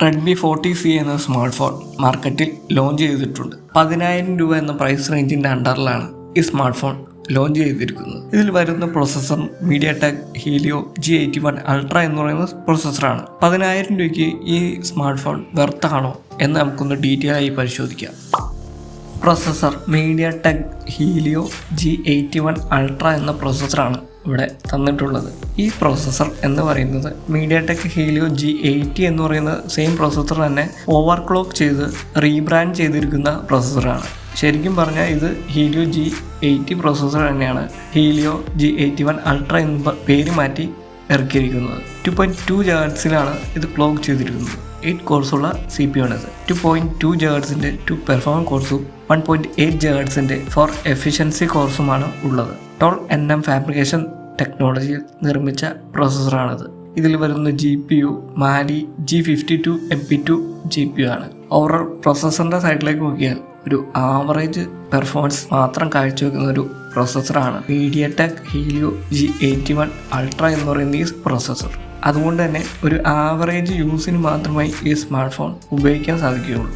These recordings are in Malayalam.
റെഡ്മി 40C എന്ന സ്മാർട്ട് ഫോൺ മാർക്കറ്റിൽ ലോഞ്ച് ചെയ്തിട്ടുണ്ട്. 10,000 രൂപ എന്ന പ്രൈസ് റേഞ്ചിൻ്റെ അണ്ടറിലാണ് ഈ സ്മാർട്ട് ഫോൺ ലോഞ്ച് ചെയ്തിരിക്കുന്നത്. ഇതിൽ വരുന്ന processor MediaTek Helio G81 Ultra എന്ന് പറയുന്ന പ്രൊസസ്സറാണ്. 10,000 രൂപയ്ക്ക് ഈ സ്മാർട്ട് ഫോൺ വെർത്താണോ എന്ന് നമുക്കൊന്ന് ഡീറ്റെയിൽ ആയി പരിശോധിക്കാം. Processor MediaTek Helio G81 Ultra എന്ന പ്രൊസസ്സറാണ് ഇവിടെ തന്നിട്ടുള്ളത്. ഈ പ്രൊസസ്സർ എന്ന് പറയുന്നത് MediaTek Helio G80 എന്ന് പറയുന്ന സെയിം പ്രൊസസ്സർ തന്നെ ഓവർക്ലോക്ക് ചെയ്ത് റീബ്രാൻഡ് ചെയ്തിരിക്കുന്ന പ്രൊസസ്സറാണ്. ശരിക്കും പറഞ്ഞാൽ ഇത് Helio G80 പ്രൊസസ്സർ തന്നെയാണ് Helio G81 Ultra എന്ന പേര് മാറ്റി ഇറക്കിയിരിക്കുന്നത്. 2.2 GHz ഇത് ക്ലോക്ക് ചെയ്തിരിക്കുന്നത്. 8 കോഴ്സുള്ള CPU ആണ് ഇത്. 2.2 GHz 2 പെർഫോമൻസ് കോഴ്സും 1.8 GHz ഫോർ എഫിഷ്യൻസി കോഴ്സുമാണ് ഉള്ളത്. 12nm ഫാബ്രിക്കേഷൻ ടെക്നോളജിയിൽ നിർമ്മിച്ച പ്രൊസസ്സറാണിത്. ഇതിൽ വരുന്ന GPU Mali G52 MP2 GPU ആണ്. ഓവറോൾ പ്രൊസസ്സറിൻ്റെ സൈഡിലേക്ക് നോക്കിയാൽ ഒരു ആവറേജ് പെർഫോമൻസ് മാത്രം കാഴ്ചവെക്കുന്ന ഒരു പ്രൊസസ്സറാണ് MediaTek Helio G81 Ultra എന്ന് പറയുന്ന ഈ പ്രൊസസ്സർ. അതുകൊണ്ട് തന്നെ ഒരു ആവറേജ് യൂസിന് മാത്രമേ ഈ സ്മാർട്ട് ഫോൺ ഉപയോഗിക്കാൻ സാധിക്കുകയുള്ളൂ.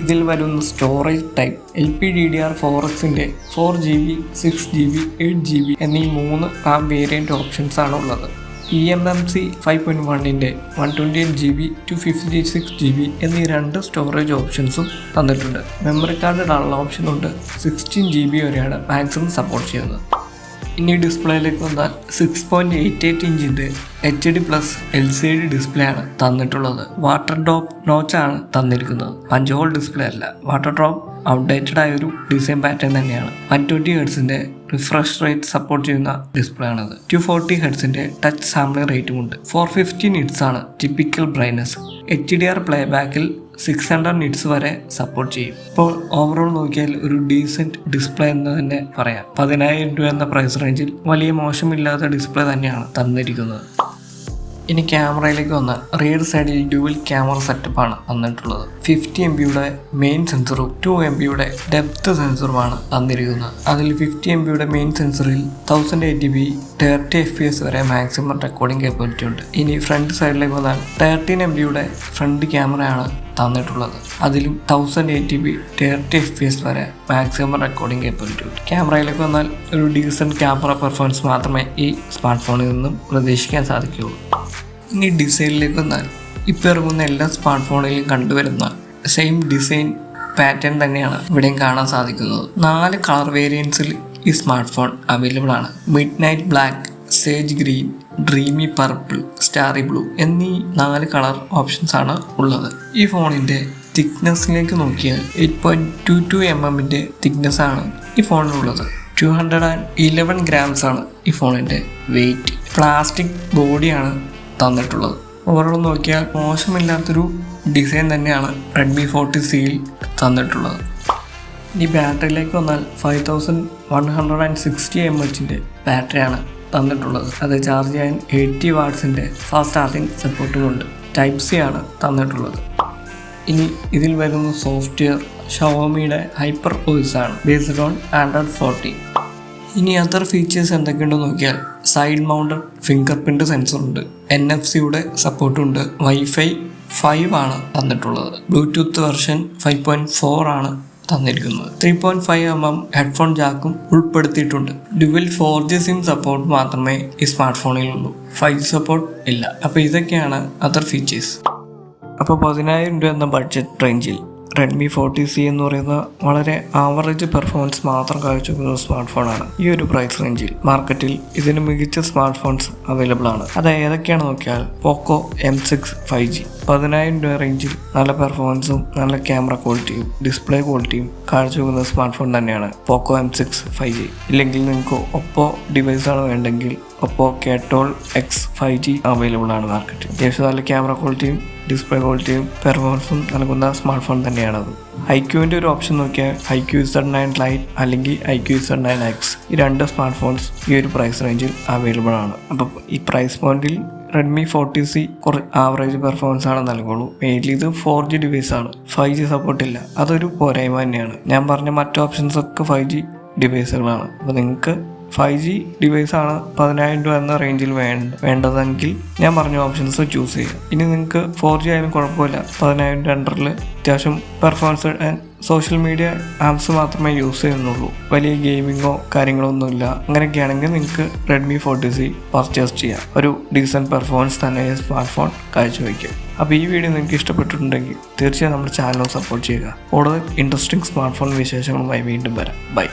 ഇതിൽ വരുന്ന storage type LPDDR4Xൻ്റെ 4GB 6GB 8GB എന്നീ 3 RAM വേരിയൻ്റ് ഓപ്ഷൻസ് ആണ് ഉള്ളത്. eMMC 5.1ൻ്റെ 128GB 256GB എന്നീ 2 സ്റ്റോറേജ് ഓപ്ഷൻസും തന്നിട്ടുണ്ട്. മെമ്മറി കാർഡ് ഇടാനുള്ള ഓപ്ഷനുണ്ട്. 16GB വരെയാണ് മാക്സിമം സപ്പോർട്ട് ചെയ്യുന്നത്. ഇനി ഡിസ്പ്ലേയിലേക്ക് വന്നാൽ 6.88 ഇഞ്ചിൻ്റെ HD+ LCD ഡിസ്പ്ലേ ആണ് തന്നിട്ടുള്ളത്. വാട്ടർ ഡ്രോപ്പ് നോച്ചാണ് തന്നിരിക്കുന്നത്. പഞ്ച് ഹോൾ ഡിസ്പ്ലേ അല്ല. വാട്ടർ ഡ്രോപ്പ് ഔട്ട്ഡേറ്റഡ് ആയ ഒരു ഡിസൈൻ പാറ്റേൺ തന്നെയാണ്. 120 ഹെർട്സിൻ്റെ റിഫ്രഷ് റേറ്റ് സപ്പോർട്ട് ചെയ്യുന്ന ഡിസ്പ്ലേ ആണത്. 240 ഹെർട്സിൻ്റെ ടച്ച് സാമ്പിളിംഗ് റേറ്റും ഉണ്ട്. 450 നിറ്റ്സ് ആണ് ടിപ്പിക്കൽ ബ്രൈറ്റ്നസ്. HDR പ്ലേബാക്കിൽ 600 നിറ്റ്സ് വരെ സപ്പോർട്ട് ചെയ്യും. ഇപ്പോൾ ഓവറോൾ നോക്കിയാൽ ഒരു ഡീസൻറ്റ് ഡിസ്പ്ലേ എന്ന് തന്നെ പറയാം. 10,000 രൂപ എന്ന പ്രൈസ് റേഞ്ചിൽ വലിയ മോശമില്ലാത്ത ഡിസ്പ്ലേ തന്നെയാണ് തന്നിരിക്കുന്നത്. ഇനി ക്യാമറയിലേക്ക് വന്നാൽ റിയർ സൈഡിൽ ഡ്യുവൽ ക്യാമറ സെറ്റപ്പാണ് തന്നിട്ടുള്ളത്. 50 MBയുടെ മെയിൻ സെൻസറും 2 MBയുടെ ഡെപ്ത് സെൻസറുമാണ് തന്നിരിക്കുന്നത്. അതിൽ 50 MBയുടെ മെയിൻ സെൻസറിൽ 1080p 30 FPS വരെ മാക്സിമം റെക്കോർഡിംഗ് കേപ്പബിലിറ്റി ഉണ്ട്. ഇനി ഫ്രണ്ട് സൈഡിലേക്ക് വന്നാൽ 13 MBയുടെ ഫ്രണ്ട് ക്യാമറയാണ് തന്നിട്ടുള്ളത്. അതിലും 1080p 30 FPS വരെ മാക്സിമം റെക്കോർഡിംഗ് കേപ്പബിലിറ്റി ഉണ്ട്. ക്യാമറയിലേക്ക് വന്നാൽ ഒരു ഡീസൻറ്റ് ക്യാമറ പെർഫോമൻസ് മാത്രമേ ഈ സ്മാർട്ട് ഫോണിൽ നിന്നും പ്രതീക്ഷിക്കാൻ സാധിക്കുകയുള്ളൂ. ഇനി ഡിസൈനിലേക്ക് വന്നാൽ ഇപ്പോൾ ഇറങ്ങുന്ന എല്ലാ സ്മാർട്ട് ഫോണിലും കണ്ടുവരുന്ന സെയിം ഡിസൈൻ പാറ്റേൺ തന്നെയാണ് ഇവിടെയും കാണാൻ സാധിക്കുന്നത്. 4 കളർ വേരിയൻസിൽ ഈ സ്മാർട്ട് ഫോൺ അവൈലബിൾ ആണ്. Mid night black, sage green, dreamy purple, Starry blue എന്നീ 4 കളർ ഓപ്ഷൻസ് ആണ് ഉള്ളത്. ഈ ഫോണിൻ്റെ തിക്നെസ്സിലേക്ക് നോക്കിയാൽ 8.22 mm തിക്നെസ് ആണ് ഈ ഫോണിലുള്ളത്. 211 grams ആണ് ഈ ഫോണിൻ്റെ വെയിറ്റ്. പ്ലാസ്റ്റിക് ബോഡിയാണ് തന്നിട്ടുള്ളത്. ഓവറോൾ നോക്കിയാൽ മോശമില്ലാത്തൊരു ഡിസൈൻ തന്നെയാണ് റെഡ്മി 40Cയിൽ തന്നിട്ടുള്ളത്. ഇനി ബാറ്ററിയിലേക്ക് വന്നാൽ 5160 mAh ബാറ്ററിയാണ് തന്നിട്ടുള്ളത്. അത് ചാർജ് ചെയ്യാൻ 80 വാട്ട്സിൻ്റെ ഫാസ്റ്റ് ചാർജിങ് സപ്പോർട്ടും ഉണ്ട്. Type C ആണ് തന്നിട്ടുള്ളത്. ഇനി ഇതിൽ വരുന്ന സോഫ്റ്റ്വെയർ ഷവോമിയുടെ ഹൈപ്പർ OS ആണ്, ബേസ്ഡ് ഓൺ Android 14. ഇനി അതർ ഫീച്ചേഴ്സ് എന്തൊക്കെയുണ്ടെന്ന് നോക്കിയാൽ സൈഡ് മൗണ്ടഡ് ഫിംഗർ പ്രിൻറ്റ് സെൻസറുണ്ട്, NFC-യുടെ സപ്പോർട്ടുണ്ട്, Wi-Fi 5 ആണ് തന്നിട്ടുള്ളത്, ബ്ലൂടൂത്ത് വെർഷൻ 5.4 ആണ് തന്നിരിക്കുന്നത്. 3.5 mm ഹെഡ്ഫോൺ ജാക്കും ഉൾപ്പെടുത്തിയിട്ടുണ്ട്. ഡ്യുവൽ 4G സിം സപ്പോർട്ട് മാത്രമേ ഈ സ്മാർട്ട് ഫോണിലുള്ളൂ. 5G സപ്പോർട്ട് ഇല്ല. അപ്പോൾ ഇതൊക്കെയാണ് അതർ ഫീച്ചേഴ്സ്. അപ്പോൾ 10,000 രൂപ എന്ന ബഡ്ജറ്റ് റേഞ്ചിൽ റെഡ്മി 40C എന്ന് പറയുന്ന വളരെ ആവറേജ് പെർഫോമൻസ് മാത്രം കാഴ്ചവെക്കുന്ന സ്മാർട്ട് ഫോണാണ്. ഈ ഒരു പ്രൈസ് റേഞ്ചിൽ മാർക്കറ്റിൽ ഇതിന് മികച്ച സ്മാർട്ട് ഫോൺസ് അവൈലബിൾ ആണ്. അത് ഏതൊക്കെയാണ് നോക്കിയാൽ പോക്കോ M6 5G 10,000 രൂപ റേഞ്ചിൽ നല്ല പെർഫോമൻസും നല്ല ക്യാമറ ക്വാളിറ്റിയും ഡിസ്പ്ലേ ക്വാളിറ്റിയും കാഴ്ചവെക്കുന്ന സ്മാർട്ട് ഫോൺ തന്നെയാണ് പോക്കോ M6 5G. ഇല്ലെങ്കിൽ നിങ്ങൾക്ക് ഒപ്പോ ഡിവൈസാണ് വേണ്ടെങ്കിൽ Oppo K12 X 5G available ആണ് മാർക്കറ്റിൽ. അത്യാവശ്യം നല്ല ക്യാമറ ക്വാളിറ്റിയും ഡിസ്പ്ലേ ക്വാളിറ്റിയും പെർഫോമൻസും നൽകുന്ന സ്മാർട്ട് ഫോൺ തന്നെയാണത്. iQൻ്റെ ഒരു ഓപ്ഷൻ നോക്കിയാൽ iQ Z9 Lite അല്ലെങ്കിൽ iQ Z9X ഈ 2 സ്മാർട്ട് ഫോൺസ് ഈ ഒരു പ്രൈസ് റേഞ്ചിൽ അവൈലബിൾ ആണ്. അപ്പം ഈ പ്രൈസ് പോയിന്റിൽ റെഡ്മി 40C ആവറേജ് പെർഫോമൻസ് ആണ് നൽകുള്ളൂ. മെയിൻലി ഇത് 4G ഡിവൈസാണ്, 5G സപ്പോർട്ടില്ല. അതൊരു പോരായ്മ തന്നെയാണ്. ഞാൻ പറഞ്ഞ മറ്റു ഓപ്ഷൻസ് ഒക്കെ 5G ഡിവൈസുകളാണ്. അപ്പോൾ നിങ്ങൾക്ക് 5G ഡിവൈസാണ് 10,000 രൂപ എന്ന റേഞ്ചിൽ വേണ്ടതെങ്കിൽ ഞാൻ പറഞ്ഞ ഓപ്ഷൻസ് ചൂസ് ചെയ്യുക. ഇനി നിങ്ങൾക്ക് 4G ആയാലും കുഴപ്പമില്ല, 10,000 അണ്ടറിൽ അത്യാവശ്യം performance and social media apps മാത്രമേ യൂസ് ചെയ്യുന്നുള്ളൂ, വലിയ ഗെയിമിങ്ങോ കാര്യങ്ങളോ ഒന്നുമില്ല, അങ്ങനെയൊക്കെയാണെങ്കിൽ നിങ്ങൾക്ക് Redmi 40C പർച്ചേസ് ചെയ്യാം. ഒരു ഡീസൻറ്റ് പെർഫോമൻസ് തന്നെ സ്മാർട്ട് ഫോൺ കാഴ്ചവെക്കും. അപ്പോൾ ഈ വീഡിയോ നിങ്ങൾക്ക് ഇഷ്ടപ്പെട്ടിട്ടുണ്ടെങ്കിൽ തീർച്ചയായും നമ്മുടെ ചാനൽ സപ്പോർട്ട് ചെയ്യുക. കൂടുതൽ ഇൻട്രസ്റ്റിംഗ് സ്മാർട്ട് ഫോൺ വിശേഷങ്ങളുമായി വീണ്ടും വരാം. ബൈ.